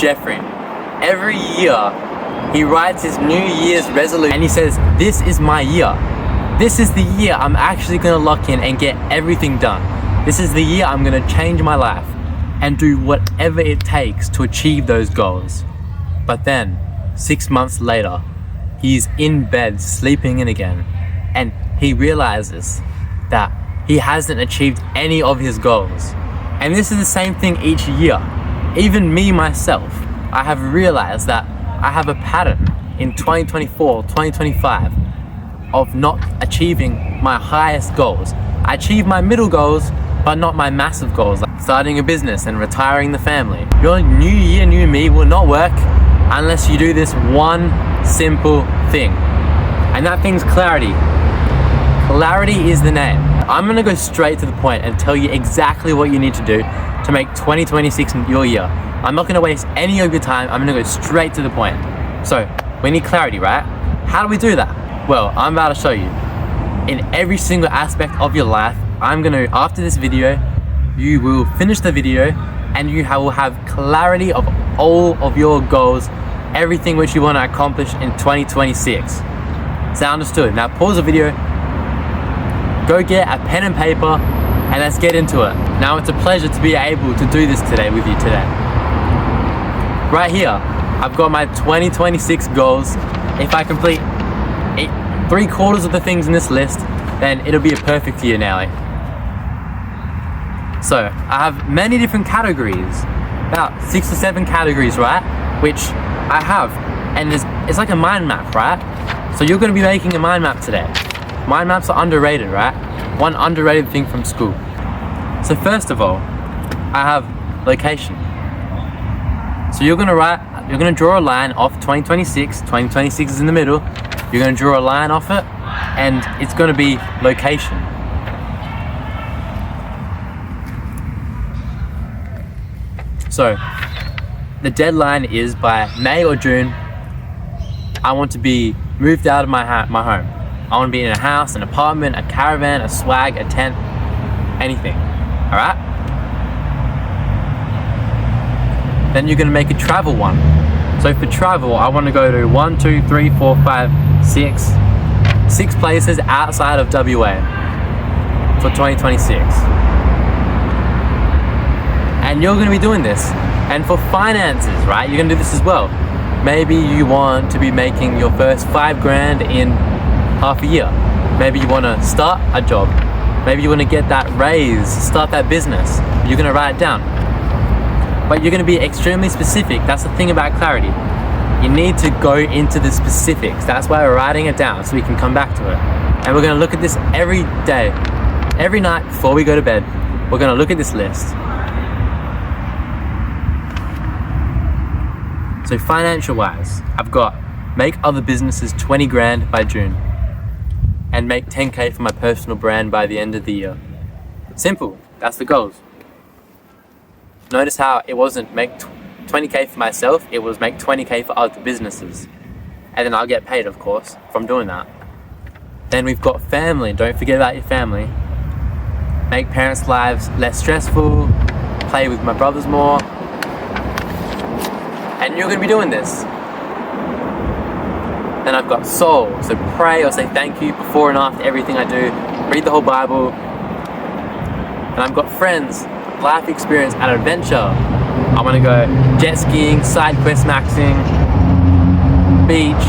Jeffrey. Every year, he writes his New Year's resolution and he says, this is my year. This is the year I'm actually gonna lock in and get everything done. This is the year I'm gonna change my life and do whatever it takes to achieve those goals. But then, 6 months later, he's in bed sleeping in again, and he realizes that he hasn't achieved any of his goals. And this is the same thing each year. Even me myself, I have realized that I have a pattern in 2024, 2025 of not achieving my highest goals. I achieve my middle goals, but not my massive goals, like starting a business and retiring the family. Your new year, new me will not work unless you do this one simple thing. And that thing's clarity. Clarity is the name. I'm gonna go straight to the point and tell you exactly what you need to do to make 2026 your year. I'm not gonna waste any of your time. I'm gonna go straight to the point. So, we need clarity, right? How do we do that? Well, I'm about to show you. In every single aspect of your life, I'm gonna, after this video, you will finish the video and you will have clarity of all of your goals, everything which you wanna accomplish in 2026. Sound understood? Now pause the video, go get a pen and paper, and let's get into it. Now it's a pleasure to be able to do this today with you today. Right here, I've got my 2026 goals. If I complete 3/4 of the things in this list, then it'll be a perfect year, Nelly. So, I have many different categories, about 6 or 7 categories, right? Which I have, and it's like a mind map, right? So you're gonna be making a mind map today. Mind maps are underrated, right? One underrated thing from school. So first of all, I have location. So you're gonna draw a line off 2026. 2026 is in the middle. You're gonna draw a line off it, and it's gonna be location. So, the deadline is by May or June. I want to be moved out of my home. I want to be in a house, an apartment, a caravan, a swag, a tent, anything. Alright? Then you're going to make a travel one. So for travel, I want to go to 1, 2, 3, 4, 5, 6 places outside of WA for 2026. And you're going to be doing this. And for finances, right, you're going to do this as well. Maybe you want to be making your first $5,000 in half a year. Maybe you want to start a job. Maybe you want to get that raise, start that business. You're going to write it down. But you're going to be extremely specific. That's the thing about clarity. You need to go into the specifics. That's why we're writing it down, so we can come back to it. And we're going to look at this every day. Every night before we go to bed, we're going to look at this list. So financial wise, I've got make other businesses 20 grand by June and make 10K for my personal brand by the end of the year. Simple, that's the goals. Notice how it wasn't make 20K for myself, it was make 20K for other businesses. And then I'll get paid, of course, from doing that. Then we've got family, don't forget about your family. Make parents' lives less stressful, play with my brothers more. And you're going to be doing this. Then I've got soul, so pray or say thank you before and after everything I do. Read the whole Bible. And I've got friends, life experience and adventure. I want to go jet skiing, side quest maxing, beach,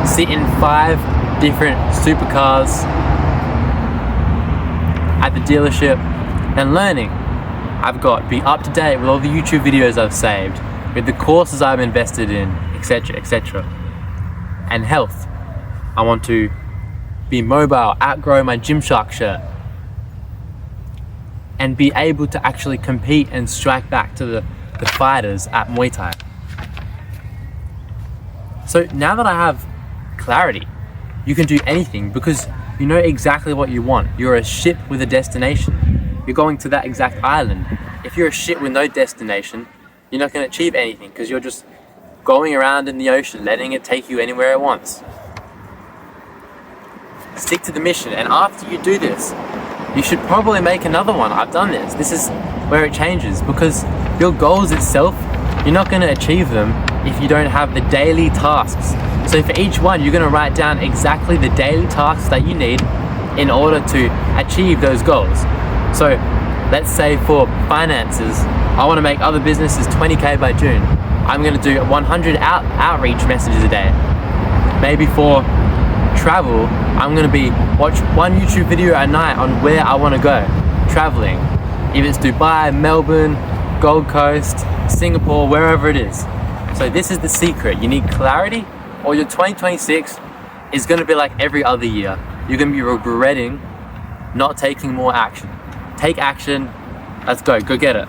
sit in 5 different supercars at the dealership, and learning. I've got be up to date with all the YouTube videos I've saved, with the courses I've invested in, etc, etc. And health. I want to be mobile, outgrow my Gymshark shirt, and be able to actually compete and strike back to the fighters at Muay Thai. So now that I have clarity, you can do anything because you know exactly what you want. You're a ship with a destination. You're going to that exact island. If you're a ship with no destination, you're not going to achieve anything because you're just going around in the ocean, letting it take you anywhere it wants. Stick to the mission, and after you do this, you should probably make another one. I've done this. This is where it changes because your goals itself you're not going to achieve them if you don't have the daily tasks. So for each one, you're going to write down exactly the daily tasks that you need in order to achieve those goals. So let's say for finances, I want to make other businesses 20k by June. I'm going to do 100 outreach messages a day. Maybe for travel, I'm going to watch one YouTube video at night on where I want to go traveling. If it's Dubai, Melbourne, Gold Coast, Singapore, wherever it is. So this is the secret. You need clarity, or your 2026 is going to be like every other year. You're going to be regretting not taking more action. Take action. Let's go get it.